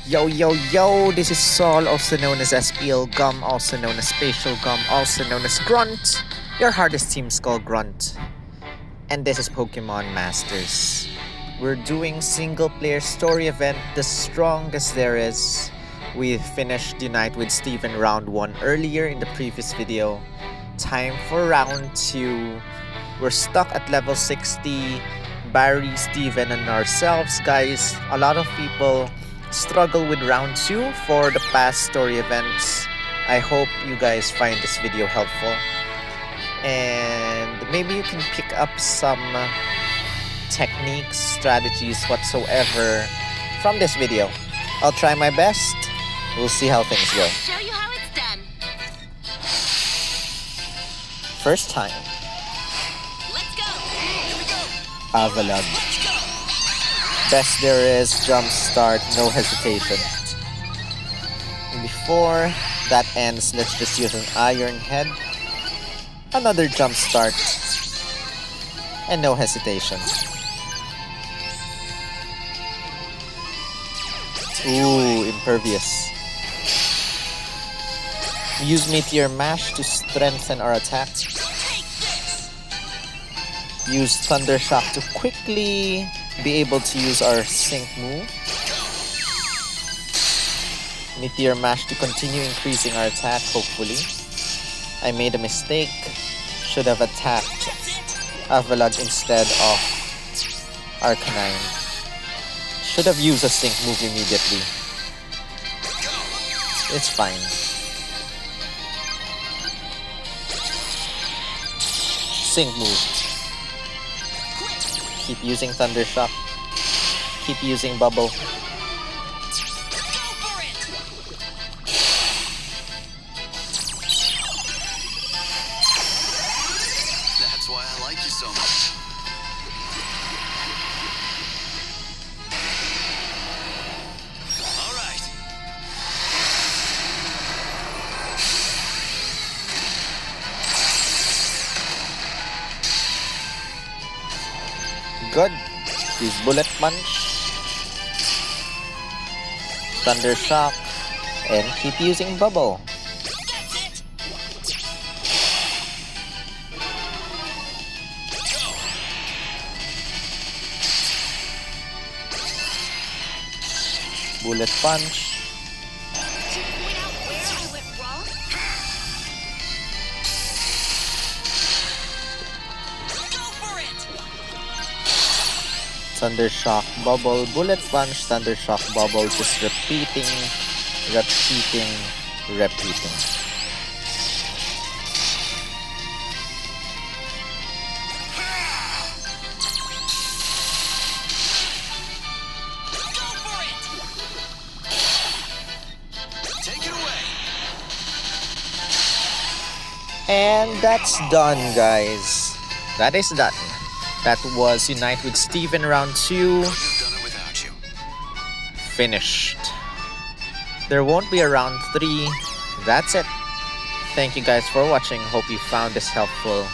Yo, yo, yo, this is Saul, also known as SPL Gum, also known as Spatial Gum, also known as Grunt, your hardest team Skull Grunt. And this is Pokemon Masters. We're doing single player story event, the strongest there is. We finished Unite with Steven round 1 earlier in the previous video. Time for round 2. We're stuck at level 60. Barry, Steven, and ourselves, guys. A lot of people struggle with round 2 for the past story events. I hope you guys find this video helpful. And maybe you can pick up some techniques, strategies, whatsoever from this video. I'll try my best. We'll see how things go. Show you how it's done. First time. Let's go. Here we go. Avalon. Let's go. Best there is, jump start, no hesitation. And before that ends, let's just use an Iron Head. Another jump start. And no hesitation. Ooh, impervious. Use Meteor Mash to strengthen our attack. Use Thunder Shock to quickly be able to use our Sync move. Meteor Mash to continue increasing our attack, hopefully. I made a mistake. Should have attacked Avalugg instead of Arcanine. Should have used a Sync move immediately. It's fine. Sync move. Keep using Thunder Shock. Keep using Bubble. That's why I like you so much. All right. Good. Use Bullet Punch. Thunder Shock. And keep using Bubble. Bullet Punch. To point out where I went wrong? Go for it. Thunder Shock, Bubble, Bullet Punch, Thunder Shock, Bubble. Just repeating. Go for it. Take it away. And that's done, guys. That is done. That was Unite with Steven round 2. Couldn't have done it without you. Finished. There won't be a round 3. That's it. Thank you guys for watching. Hope you found this helpful.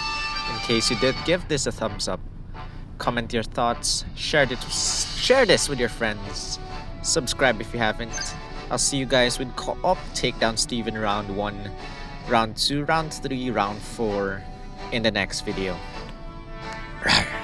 In case you did, give this a thumbs up. Comment your thoughts. Share this with your friends. Subscribe if you haven't. I'll see you guys with co-op. Take down Steven round 1, round 2, round 3, round 4 in the next video. Rawr.